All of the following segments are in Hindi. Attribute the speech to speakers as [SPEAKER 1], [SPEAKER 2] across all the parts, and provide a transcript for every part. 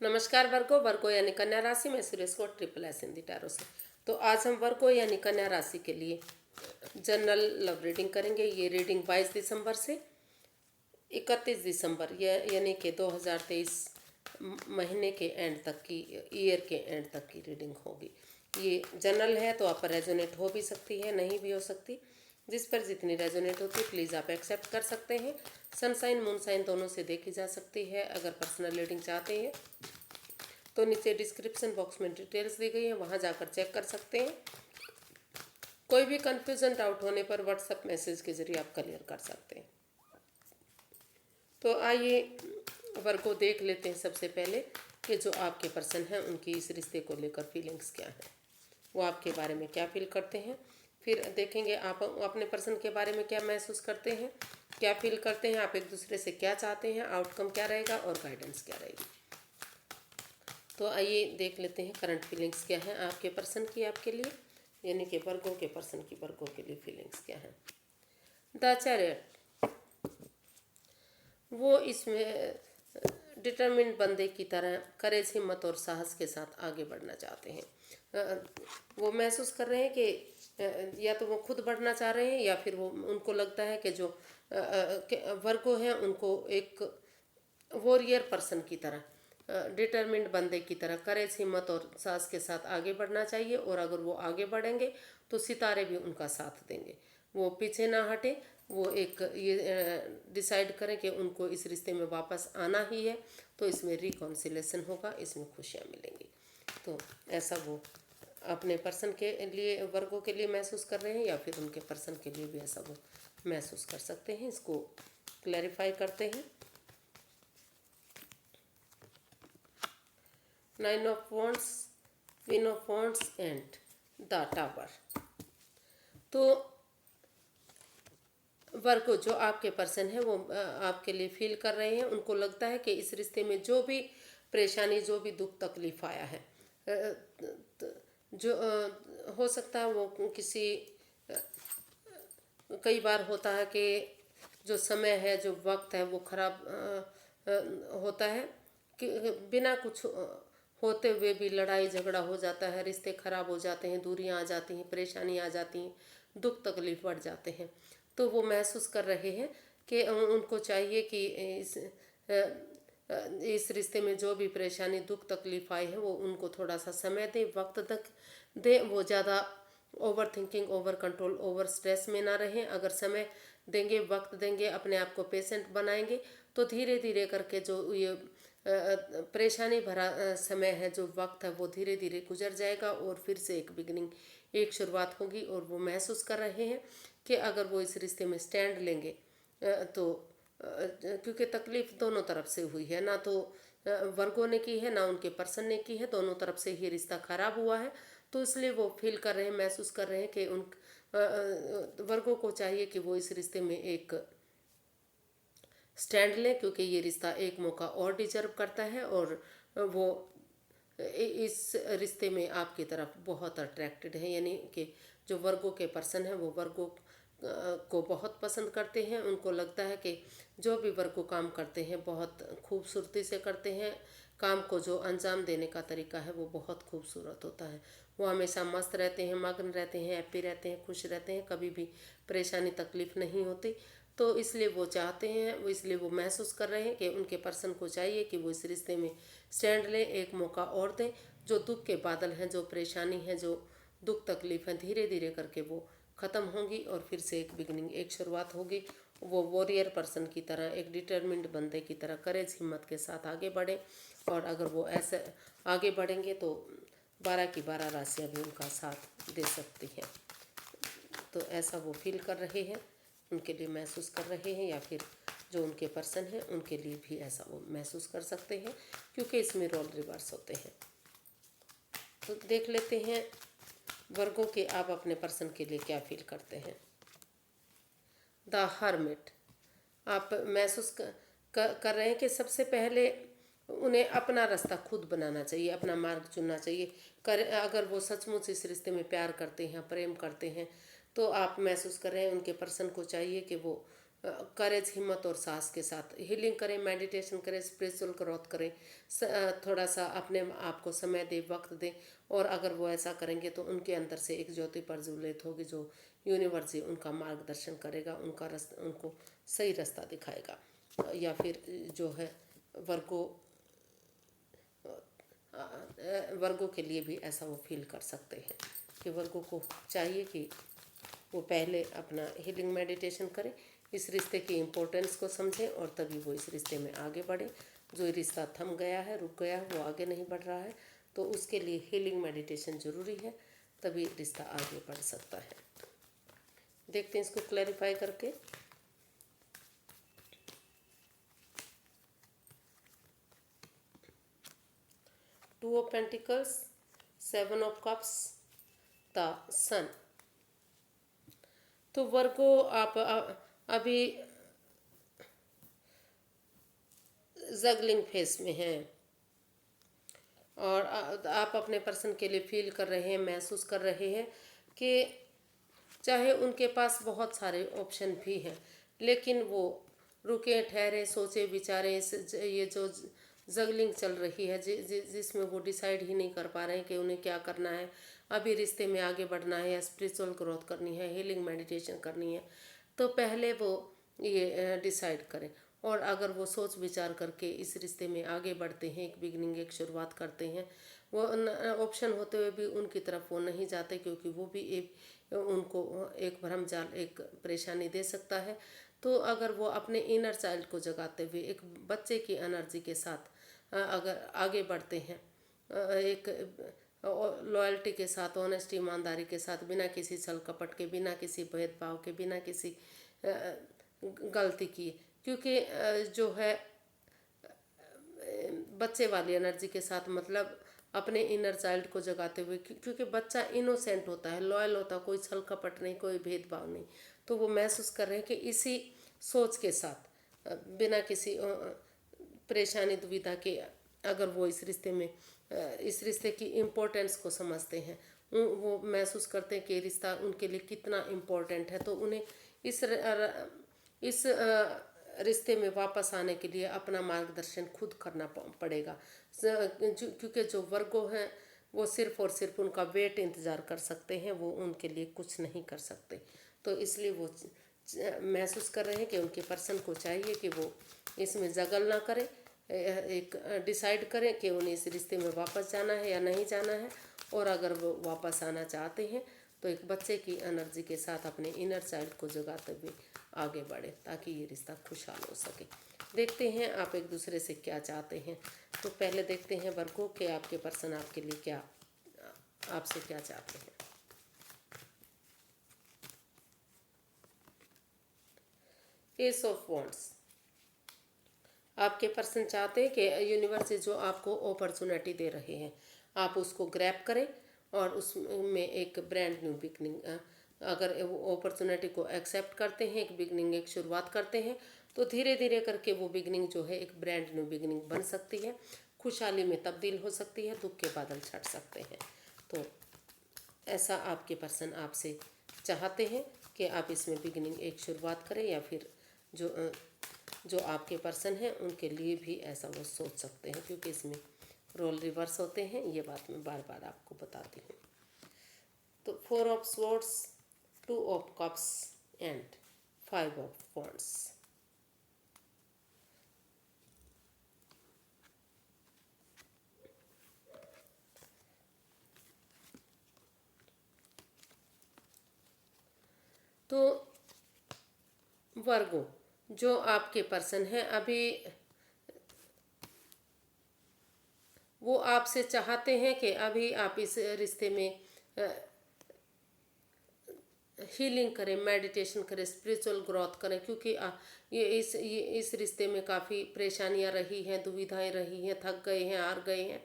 [SPEAKER 1] नमस्कार वर्गो वर्गो यानी कन्या राशि में सुरेश को ट्रिपल एस हिंदी टैरो से। तो आज हम वर्गो यानी कन्या राशि के लिए जनरल लव रीडिंग करेंगे। ये रीडिंग 22 दिसंबर से 31 दिसंबर यानी कि 2023 महीने के एंड तक की, ईयर के एंड तक की रीडिंग होगी। ये जनरल है तो आप पर रेजोनेट हो भी सकती है, नहीं भी हो सकती। जिस पर जितनी रेजोनेट होती है प्लीज़ आप एक्सेप्ट कर सकते हैं। सनसाइन मूनसाइन दोनों से देखी जा सकती है। अगर पर्सनल रीडिंग चाहते हैं तो नीचे डिस्क्रिप्शन बॉक्स में डिटेल्स दी गई है, वहाँ जाकर चेक कर सकते हैं। कोई भी कन्फ्यूज़न डाउट होने पर व्हाट्सएप मैसेज के जरिए आप क्लियर कर सकते हैं। तो आइए वर्ग को देख लेते हैं। सबसे पहले कि जो आपके पर्सन हैं उनकी इस रिश्ते को लेकर फीलिंग्स क्या हैं, वो आपके बारे में क्या फील करते हैं। फिर देखेंगे आप अपने पर्सन के बारे में क्या महसूस करते हैं, क्या फील करते हैं, आप एक दूसरे से क्या चाहते हैं, आउटकम क्या रहेगा और गाइडेंस क्या रहेगी। तो आइए देख लेते हैं करंट फीलिंग्स क्या हैं आपके पर्सन की आपके लिए, यानी कि वर्गों के पर्सन की वर्गों के लिए फीलिंग्स क्या हैं। द चैरियट, वो इसमें डिटरमिन्ड बंदे की तरह करेज, हिम्मत और साहस के साथ आगे बढ़ना चाहते हैं। वो महसूस कर रहे हैं कि या तो वो खुद बढ़ना चाह रहे हैं या फिर वो उनको लगता है कि जो वर्गो हैं उनको एक वॉरियर पर्सन की तरह, डिटरमिन्ड बंदे की तरह करेज, हिम्मत और साहस के साथ आगे बढ़ना चाहिए। और अगर वो आगे बढ़ेंगे तो सितारे भी उनका साथ देंगे, वो पीछे ना हटे। वो एक ये डिसाइड करें कि उनको इस रिश्ते में वापस आना ही है, तो इसमें रिकॉन्सिलेशन होगा, इसमें खुशियाँ मिलेंगी। तो ऐसा वो अपने पर्सन के लिए, वर्गों के लिए महसूस कर रहे हैं या फिर उनके पर्सन के लिए भी ऐसा वो महसूस कर सकते हैं। इसको क्लैरिफाई करते हैं। 9 of wands, queen of wands and the tower. तो वर्गो जो आपके पर्सन है वो आपके लिए फील कर रहे हैं। उनको लगता है कि इस रिश्ते में जो भी परेशानी, जो भी दुख तकलीफ आया है, जो हो सकता है वो किसी, कई बार होता है कि जो समय है, जो वक्त है वो खराब होता है कि बिना कुछ होते हुए भी लड़ाई झगड़ा हो जाता है, रिश्ते खराब हो जाते हैं, दूरियां आ जाती हैं, परेशानी आ जाती हैं, दुख तकलीफ बढ़ जाते हैं। तो वो महसूस कर रहे हैं कि उनको चाहिए कि इस रिश्ते में जो भी परेशानी दुख तकलीफ आई है वो उनको थोड़ा सा समय दे, वक्त तक दे। वो ज़्यादा over thinking, over control, over stress में ना रहें। अगर समय देंगे, वक्त देंगे, अपने आप को पेशेंट बनाएंगे तो धीरे धीरे करके जो ये परेशानी भरा समय है, जो वक्त है, वो धीरे धीरे गुजर जाएगा और फिर से एक बिगनिंग, एक शुरुआत होगी। और वो महसूस कर रहे हैं कि अगर वो इस रिश्ते में स्टैंड लेंगे तो क्योंकि तकलीफ दोनों तरफ से हुई है, ना तो वर्गों ने की है ना उनके पर्सन ने की है, दोनों तरफ से ही रिश्ता खराब हुआ है। तो इसलिए वो फील कर रहे हैं, महसूस कर रहे हैं कि उन वर्गों को चाहिए कि वो इस रिश्ते में एक स्टैंड लें, क्योंकि ये रिश्ता एक मौका और डिजर्व करता है। और वो इस रिश्ते में आपकी तरफ बहुत अट्रैक्टेड है, यानी कि जो वर्गों के पर्सन हैं वो वर्गों को बहुत पसंद करते हैं। उनको लगता है कि जो भी वर्गों काम करते हैं बहुत खूबसूरती से करते हैं, काम को जो अंजाम देने का तरीका है वो बहुत खूबसूरत होता है। वो हमेशा मस्त रहते हैं, मग्न रहते हैं, हैप्पी रहते हैं, खुश रहते हैं, कभी भी परेशानी तकलीफ नहीं होती। तो इसलिए वो चाहते हैं, वो इसलिए वो महसूस कर रहे हैं कि उनके पर्सन को चाहिए कि वो इस रिश्ते में स्टैंड लें, एक मौका और दें। जो दुख के बादल हैं, जो परेशानी है, जो दुख तकलीफ हैं, धीरे धीरे करके वो ख़त्म होंगी और फिर से एक बिगनिंग, एक शुरुआत होगी। वो वॉरियर पर्सन की तरह, एक डिटर्मिन्ड बंदे की तरह करेज, हिम्मत के साथ आगे बढ़ें। और अगर वो ऐसे आगे बढ़ेंगे तो 12 की 12 राशियाँ भी उनका साथ दे सकती हैं। तो ऐसा वो फील कर रहे हैं, उनके लिए महसूस कर रहे हैं, या फिर जो उनके पर्सन हैं उनके लिए भी ऐसा वो महसूस कर सकते हैं, क्योंकि इसमें रोल रिवर्स होते हैं। तो देख लेते हैं वर्गों के आप अपने पर्सन के लिए क्या फील करते हैं। द हर्मिट, आप महसूस कर रहे हैं कि सबसे पहले उन्हें अपना रास्ता खुद बनाना चाहिए, अपना मार्ग चुनना चाहिए। अगर वो सचमुच इस रिश्ते में प्यार करते हैं, प्रेम करते हैं, तो आप महसूस कर रहे हैं उनके पर्सन को चाहिए कि वो करेज, हिम्मत और साहस के साथ हीलिंग करें, मेडिटेशन करें, स्पिरिचुअल ग्रोथ करें, थोड़ा सा अपने आप को समय दें, वक्त दें। और अगर वो ऐसा करेंगे तो उनके अंदर से एक ज्योति प्रज्वलित होगी, जो यूनिवर्स ही उनका मार्गदर्शन करेगा, उनका रास्ता, उनको सही रास्ता दिखाएगा। या फिर जो है वर्गो वर्गों के लिए भी ऐसा वो फील कर सकते हैं कि वर्गों को चाहिए कि वो पहले अपना हीलिंग मेडिटेशन करें, इस रिश्ते की इम्पोर्टेंस को समझें और तभी वो इस रिश्ते में आगे बढ़े। जो रिश्ता थम गया है, रुक गया है, वो आगे नहीं बढ़ रहा है, तो उसके लिए हीलिंग मेडिटेशन ज़रूरी है, तभी रिश्ता आगे बढ़ सकता है। देखते हैं इसको क्लैरिफाई करके। Two of pentacles, seven of cups, the sun. तो वर्गो आप अभी जगलिंग फेस में हैं और आप अपने पर्सन के लिए फील कर रहे हैं, महसूस कर रहे हैं कि चाहे उनके पास बहुत सारे ऑप्शन भी हैं, लेकिन वो रुके, ठहरे, सोचे, विचारे। ये जो जगलिंग चल रही है, जिसमें वो डिसाइड ही नहीं कर पा रहे हैं कि उन्हें क्या करना है, अभी रिश्ते में आगे बढ़ना है या स्पिरिचुअल ग्रोथ करनी है, हीलिंग मेडिटेशन करनी है, तो पहले वो ये डिसाइड करें। और अगर वो सोच विचार करके इस रिश्ते में आगे बढ़ते हैं, एक बिगनिंग, एक शुरुआत करते हैं, वो ऑप्शन होते हुए भी उनकी तरफ वो नहीं जाते, क्योंकि वो भी एक उनको एक भ्रमजाल, एक परेशानी दे सकता है। तो अगर वो अपने इनर चाइल्ड को जगाते हुए एक बच्चे की एनर्जी के साथ अगर आगे बढ़ते हैं, एक लॉयल्टी के साथ, ऑनेस्टी, ईमानदारी के साथ, बिना किसी छल कपट के, बिना किसी भेदभाव के, बिना किसी गलती किए, क्योंकि जो है बच्चे वाली एनर्जी के साथ, मतलब अपने इनर चाइल्ड को जगाते हुए, क्योंकि बच्चा इनोसेंट होता है, लॉयल होता है, कोई छल कपट नहीं, कोई भेदभाव नहीं। तो वो महसूस कर रहे हैं कि इसी सोच के साथ, बिना किसी परेशानी, दुविधा के, अगर वो इस रिश्ते में इस रिश्ते की इम्पोर्टेंस को समझते हैं, वो महसूस करते हैं कि रिश्ता उनके लिए कितना इम्पोर्टेंट है, तो उन्हें इस रिश्ते में वापस आने के लिए अपना मार्गदर्शन खुद करना पड़ेगा। क्योंकि जो वर्गो हैं वो सिर्फ और सिर्फ उनका वेट इंतज़ार कर सकते हैं, वो उनके लिए कुछ नहीं कर सकते। तो इसलिए वो महसूस कर रहे हैं कि उनके पर्सन को चाहिए कि वो इसमें जगल ना करें, एक डिसाइड करें कि उन्हें इस रिश्ते में वापस जाना है या नहीं जाना है। और अगर वो वापस आना चाहते हैं तो एक बच्चे की एनर्जी के साथ अपने इनर चाइल्ड को जगाते हुए आगे बढ़े, ताकि ये रिश्ता खुशहाल हो सके। देखते हैं आप एक दूसरे से क्या चाहते हैं। तो पहले देखते हैं वर्गो के आपके पर्सन आपके लिए क्या, आपसे क्या चाहते हैं। S of wands. आपके पर्सन चाहते हैं कि यूनिवर्स जो आपको अपॉर्चुनिटी दे रहे हैं, आप उसको ग्रैब करें और उसमें एक ब्रांड न्यू बिगनिंग, अगर वो अपॉर्चुनिटी को एक्सेप्ट करते हैं, एक बिगनिंग, एक शुरुआत करते हैं, तो धीरे धीरे करके वो बिगनिंग जो है एक ब्रांड न्यू बिगनिंग बन सकती है, खुशहाली में तब्दील हो सकती है, दुख के बादल छट सकते हैं। तो ऐसा आपके पर्सन आपसे चाहते हैं कि आप इसमें बिगनिंग, एक शुरुआत करें, या फिर जो आपके पर्सन हैं उनके लिए भी ऐसा वो सोच सकते हैं, क्योंकि इसमें रोल रिवर्स होते हैं, ये बात मैं बार बार आपको बताती हूँ। तो 4 of swords, 2 of cups and 5 of wands. तो वर्गो जो आपके पर्सन हैं, अभी वो आपसे चाहते हैं कि अभी आप इस रिश्ते में हीलिंग करें, मेडिटेशन करें, स्पिरिचुअल ग्रोथ करें, क्योंकि ये इस रिश्ते में काफ़ी परेशानियां रही हैं, दुविधाएं रही हैं, थक गए हैं, हार गए हैं।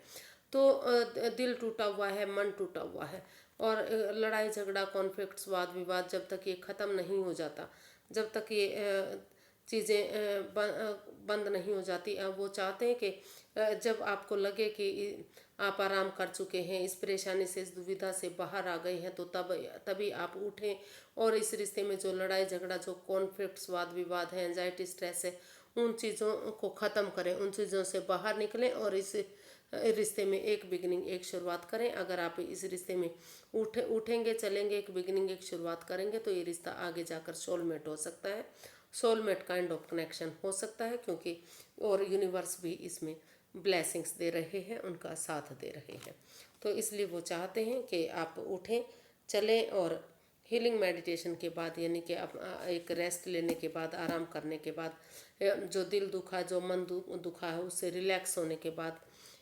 [SPEAKER 1] तो दिल टूटा हुआ है, मन टूटा हुआ है, और लड़ाई झगड़ा, कॉन्फ्लिक्ट्स, वाद विवाद, जब तक ये ख़त्म नहीं हो जाता, जब तक ये चीज़ें बंद नहीं हो जाती, वो चाहते हैं कि जब आपको लगे कि आप आराम कर चुके हैं, इस परेशानी से, इस दुविधा से बाहर आ गए हैं, तो तभी आप उठें और इस रिश्ते में जो लड़ाई झगड़ा, जो कॉन्फ्लिक्ट्स, वाद विवाद है, एंजाइटी, स्ट्रेस है, उन चीज़ों को ख़त्म करें, उन चीज़ों से बाहर निकलें और इस रिश्ते में एक बिगिनिंग, एक शुरुआत करें। अगर आप इस रिश्ते में उठेंगे, चलेंगे, एक बिगिनिंग, एक शुरुआत करेंगे, तो ये रिश्ता आगे जाकर सोलमेट हो सकता है, सोलमेट काइंड ऑफ कनेक्शन हो सकता है, क्योंकि और यूनिवर्स भी इसमें ब्लेसिंग्स दे रहे हैं, उनका साथ दे रहे हैं। तो इसलिए वो चाहते हैं कि आप उठें, चलें और हीलिंग मेडिटेशन के बाद, यानी कि आप एक रेस्ट लेने के बाद, आराम करने के बाद, जो दिल दुखा, जो मन दुखा है, उससे रिलैक्स होने के बाद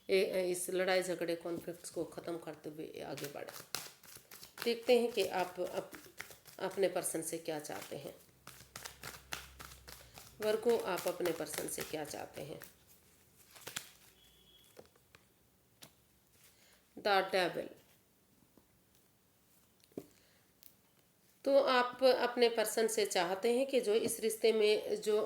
[SPEAKER 1] इस लड़ाई झगड़े, कॉन्फ्लिक्ट्स को ख़त्म करते हुए आगे बढ़ें। देखते हैं कि आप अपने पर्सन से क्या चाहते हैं। वर्गो, आप अपने पर्सन से क्या चाहते हैं? The devil. तो आप अपने पर्सन से चाहते हैं कि जो इस रिश्ते में जो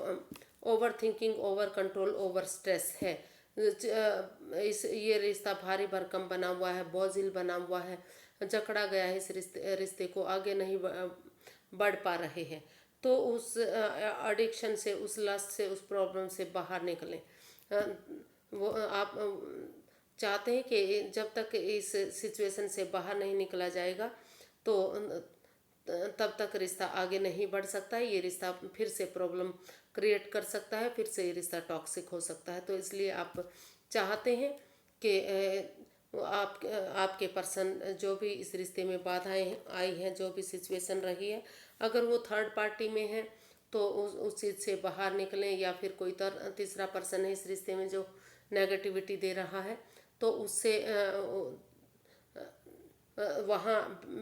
[SPEAKER 1] over thinking, over control, over stress है, इस ये रिश्ता भारी भरकम बना हुआ है, बोझिल बना हुआ है, जकड़ा गया है, इस रिश्ते को आगे नहीं बढ़ पा रहे हैं, तो उस एडिक्शन से, उस लस्ट से, उस प्रॉब्लम से बाहर निकलें। वो आप चाहते हैं कि जब तक इस सिचुएशन से बाहर नहीं निकला जाएगा, तो तब तक रिश्ता आगे नहीं बढ़ सकता है। ये रिश्ता फिर से प्रॉब्लम क्रिएट कर सकता है, फिर से ये रिश्ता टॉक्सिक हो सकता है। तो इसलिए आप चाहते हैं कि आपके पर्सन, जो भी इस रिश्ते में बाधाएं आई हैं, जो भी सिचुएशन रही है, अगर वो थर्ड पार्टी में है तो उस चीज़ से बाहर निकलें, या फिर कोई तीसरा पर्सन है इस रिश्ते में जो नेगेटिविटी दे रहा है, तो उससे वहाँ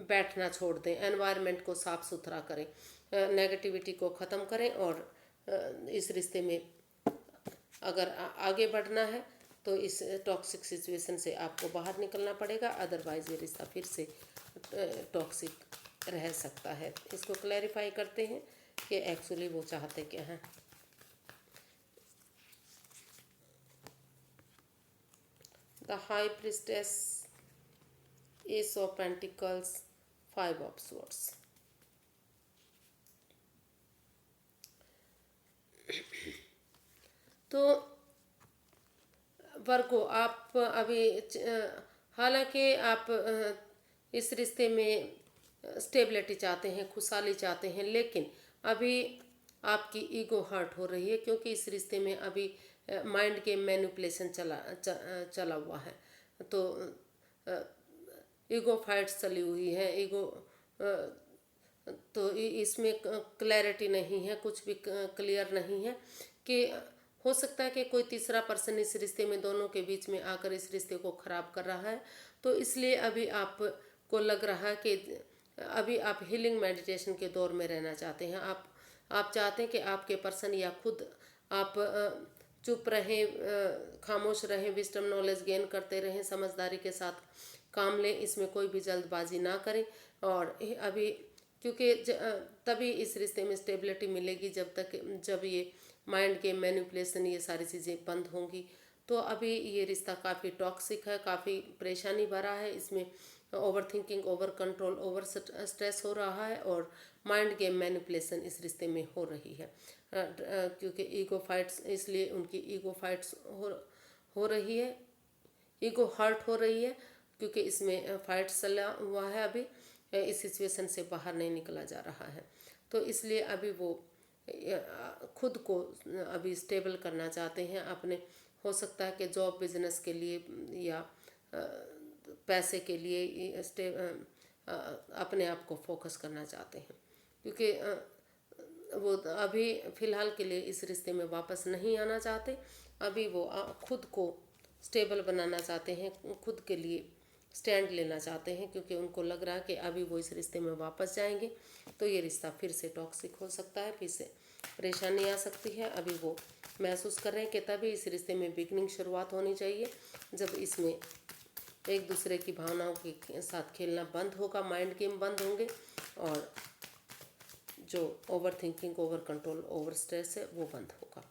[SPEAKER 1] बैठना छोड़ दें, एनवायरनमेंट को साफ़ सुथरा करें, नेगेटिविटी को ख़त्म करें, और इस रिश्ते में अगर आगे बढ़ना है तो इस टॉक्सिक सिचुएशन से आपको बाहर निकलना पड़ेगा, अदरवाइज़ ये रिश्ता फिर से टॉक्सिक रह सकता है। इसको क्लैरिफाई करते हैं कि एक्चुअली वो चाहते क्या हैं। The high priestess, S of pentacles, 5 of swords. तो वर्गो, आप अभी हालांकि आप इस रिश्ते में स्टेबिलिटी चाहते हैं, खुशहाली चाहते हैं, लेकिन अभी आपकी ईगो हर्ट हो रही है, क्योंकि इस रिश्ते में अभी माइंड के मैनिपुलेशन चला हुआ है। तो ईगो फाइट्स चली हुई है, ईगो तो इसमें क्लैरिटी नहीं है, कुछ भी क्लियर नहीं है। कि हो सकता है कि कोई तीसरा पर्सन इस रिश्ते में, दोनों के बीच में आकर इस रिश्ते को ख़राब कर रहा है। तो इसलिए अभी आपको लग रहा है कि अभी आप हीलिंग मेडिटेशन के दौर में रहना चाहते हैं। आप चाहते हैं कि आपके पर्सन या खुद आप चुप रहें, खामोश रहें, विजडम नॉलेज गेन करते रहें, समझदारी के साथ काम लें, इसमें कोई भी जल्दबाजी ना करें। और अभी क्योंकि तभी इस रिश्ते में स्टेबिलिटी मिलेगी जब ये माइंड के मैनिपुलेशन, ये सारी चीज़ें बंद होंगी। तो अभी ये रिश्ता काफ़ी टॉक्सिक है, काफ़ी परेशानी भरा है, इसमें over thinking, over control, over stress हो रहा है, और माइंड गेम मैनिपुलेशन इस रिश्ते में हो रही है। क्योंकि ईगो फाइट्स, इसलिए उनकी ईगो फाइट्स हो रही है, ईगो हर्ट हो रही है, क्योंकि इसमें फाइट्स चला हुआ है। अभी इस सिचुएशन से बाहर नहीं निकला जा रहा है। तो इसलिए अभी वो खुद को अभी स्टेबल करना चाहते हैं अपने। हो सकता है कि जॉब, बिजनेस के लिए या पैसे के लिए अपने आप को फोकस करना चाहते हैं, क्योंकि वो अभी फ़िलहाल के लिए इस रिश्ते में वापस नहीं आना चाहते। अभी वो खुद को स्टेबल बनाना चाहते हैं, खुद के लिए स्टैंड लेना चाहते हैं, क्योंकि उनको लग रहा है कि अभी वो इस रिश्ते में वापस जाएंगे तो ये रिश्ता फिर से टॉक्सिक हो सकता है, फिर से परेशानी आ सकती है। अभी वो महसूस कर रहे हैं कि तभी इस रिश्ते में बिगनिंग, शुरुआत होनी चाहिए, जब इसमें एक दूसरे की भावनाओं के साथ खेलना बंद होगा, माइंड गेम बंद होंगे, और जो over thinking, over control, over stress है वो बंद होगा।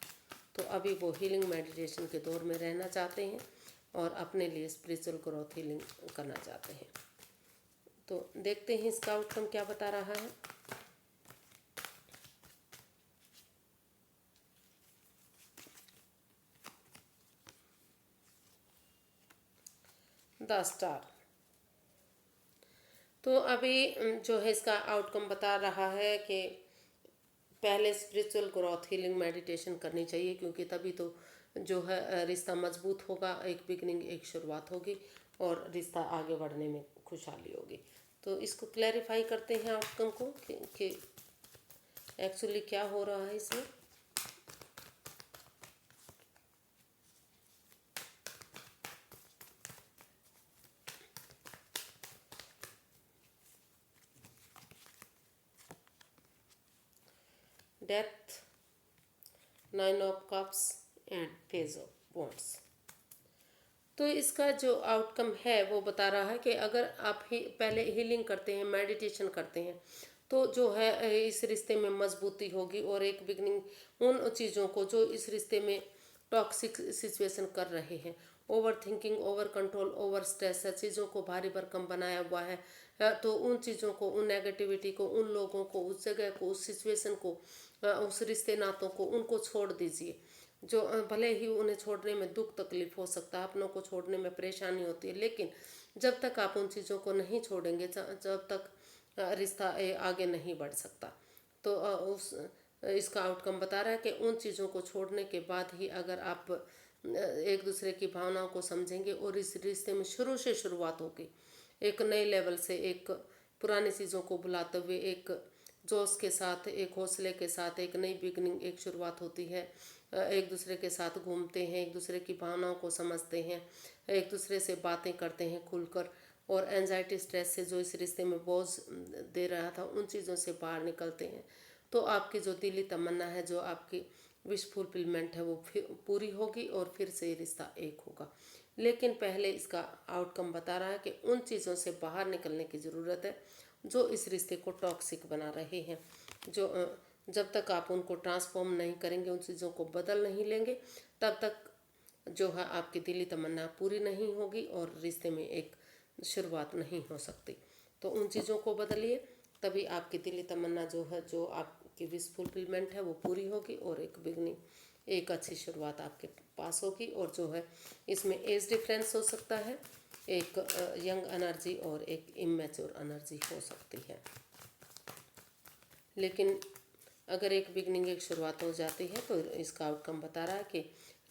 [SPEAKER 1] तो अभी वो हीलिंग मेडिटेशन के दौर में रहना चाहते हैं और अपने लिए स्पिरिचुअल ग्रोथ हीलिंग करना चाहते हैं। तो देखते हैं इसका आउटकम क्या बता रहा है। The star. तो अभी जो है इसका आउटकम बता रहा है कि पहले स्पिरिचुअल ग्रोथ हीलिंग मेडिटेशन करनी चाहिए, क्योंकि तभी तो जो है रिश्ता मजबूत होगा, एक बिगनिंग, एक शुरुआत होगी और रिश्ता आगे बढ़ने में खुशहाली होगी। तो इसको क्लैरिफाई करते हैं आउटकम को कि एक्चुअली क्या हो रहा है इसमें। Death, 9 of cups and page of wands. तो इसका जो आउटकम है वो बता रहा है कि अगर आप ही पहले हीलिंग करते हैं, मेडिटेशन करते हैं, तो जो है इस रिश्ते में मजबूती होगी और एक बिगनिंग उन चीज़ों को जो इस रिश्ते में टॉक्सिक सिचुएशन कर रहे हैं, over thinking, over control, over stress है, चीज़ों को भारी भरकम बनाया हुआ है, तो उन चीज़ों को, उन नेगेटिविटी को, उन लोगों को, उस जगह को, उस सिचुएशन को, उस रिश्ते नातों को, उनको छोड़ दीजिए। जो भले ही उन्हें छोड़ने में दुख तकलीफ हो सकता है, अपनों को छोड़ने में परेशानी होती है, लेकिन जब तक आप उन चीज़ों को नहीं छोड़ेंगे, जब तक रिश्ता आगे नहीं बढ़ सकता। तो उस इसका आउटकम बता रहा है कि उन चीज़ों को छोड़ने के बाद ही अगर आप एक दूसरे की भावनाओं को समझेंगे और इस रिश्ते में शुरू से शुरुआत होगी, एक नए लेवल से, एक पुरानी चीज़ों को भुलाते हुए, एक जोश के साथ, एक हौसले के साथ एक नई बिगनिंग, एक शुरुआत होती है। एक दूसरे के साथ घूमते हैं, एक दूसरे की भावनाओं को समझते हैं, एक दूसरे से बातें करते हैं खुलकर, और एंजाइटी, स्ट्रेस से जो इस रिश्ते में बोझ दे रहा था, उन चीज़ों से बाहर निकलते हैं। तो आपकी जो दिली तमन्ना है, जो आपकी विश फुलफिलमेंट है, वो फिर पूरी होगी और फिर से ये रिश्ता एक होगा। लेकिन पहले इसका आउटकम बता रहा है कि उन चीज़ों से बाहर निकलने की ज़रूरत है जो इस रिश्ते को टॉक्सिक बना रहे हैं। जो जब तक आप उनको ट्रांसफॉर्म नहीं करेंगे, उन चीज़ों को बदल नहीं लेंगे, तब तक जो है आपकी दिली तमन्ना पूरी नहीं होगी और रिश्ते में एक शुरुआत नहीं हो सकती। तो उन चीज़ों को बदलिए, तभी आपकी दिली तमन्ना जो है, जो आपकी विश फुलफिलमेंट है, वो पूरी होगी और एक बिगनिंग, एक अच्छी शुरुआत आपके पास होगी। और जो है इसमें एज डिफरेंस हो सकता है, एक यंग एनर्जी और एक इमेच्योर एनर्जी हो सकती है, लेकिन अगर एक बिगनिंग, एक शुरुआत हो जाती है तो इसका आउटकम बता रहा है कि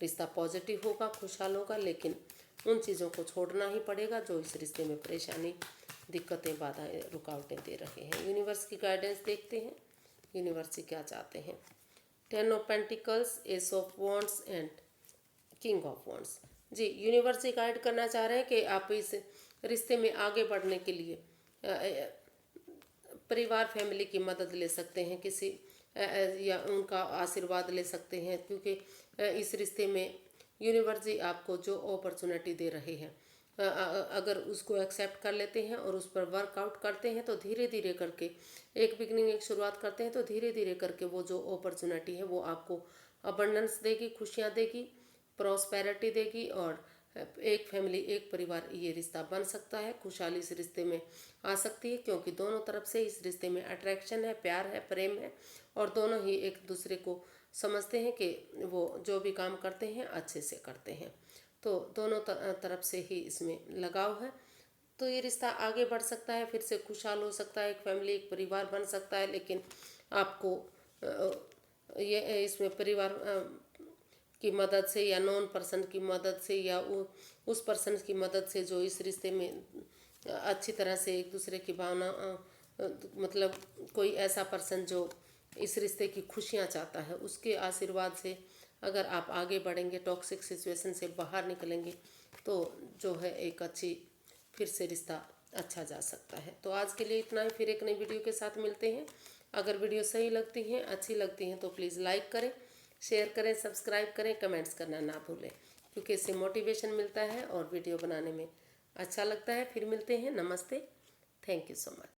[SPEAKER 1] रिश्ता पॉजिटिव होगा, खुशहाल होगा, लेकिन उन चीज़ों को छोड़ना ही पड़ेगा जो इस रिश्ते में परेशानी, दिक्कतें, बाधाएं, रुकावटें दे रहे हैं। यूनिवर्स की गाइडेंस देखते हैं, यूनिवर्स क्या चाहते हैं। 10 of pentacles, ace of wands and king of wands. जी, यूनिवर्स गाइड करना चाह रहे हैं कि आप इस रिश्ते में आगे बढ़ने के लिए परिवार, फैमिली की मदद ले सकते हैं, किसी या उनका आशीर्वाद ले सकते हैं, क्योंकि इस रिश्ते में यूनिवर्स जी आपको जो अपॉर्चुनिटी दे रहे हैं, अगर उसको एक्सेप्ट कर लेते हैं और उस पर वर्कआउट करते हैं, तो धीरे धीरे करके एक बिगनिंग, एक शुरुआत करते हैं, तो धीरे धीरे करके वो जो अपॉर्चुनिटी है वो आपको अबंडेंस देगी, खुशियाँ देगी, प्रॉस्पेरिटी देगी, और एक फैमिली, एक परिवार, ये रिश्ता बन सकता है, खुशहाली इस रिश्ते में आ सकती है, क्योंकि दोनों तरफ से इस रिश्ते में अट्रैक्शन है, प्यार है, प्रेम है, और दोनों ही एक दूसरे को समझते हैं कि वो जो भी काम करते हैं अच्छे से करते हैं। तो दोनों तरफ से ही इसमें लगाव है, तो ये रिश्ता आगे बढ़ सकता है, फिर से खुशहाल हो सकता है, एक फैमिली, एक परिवार बन सकता है। लेकिन आपको ये इसमें परिवार की मदद से, या नॉन पर्सन की मदद से, या उस पर्सन की मदद से जो इस रिश्ते में अच्छी तरह से एक दूसरे की भावना, मतलब कोई ऐसा पर्सन जो इस रिश्ते की खुशियाँ चाहता है, उसके आशीर्वाद से अगर आप आगे बढ़ेंगे, टॉक्सिक सिचुएशन से बाहर निकलेंगे, तो जो है एक अच्छी फिर से रिश्ता अच्छा जा सकता है। तो आज के लिए इतना ही, फिर एक नई वीडियो के साथ मिलते हैं। अगर वीडियो सही लगती हैं, अच्छी लगती हैं, तो प्लीज़ लाइक करें, शेयर करें, सब्सक्राइब करें, कमेंट्स करना ना भूलें, क्योंकि इससे मोटिवेशन मिलता है और वीडियो बनाने में अच्छा लगता है। फिर मिलते हैं, नमस्ते, थैंक यू सो मच।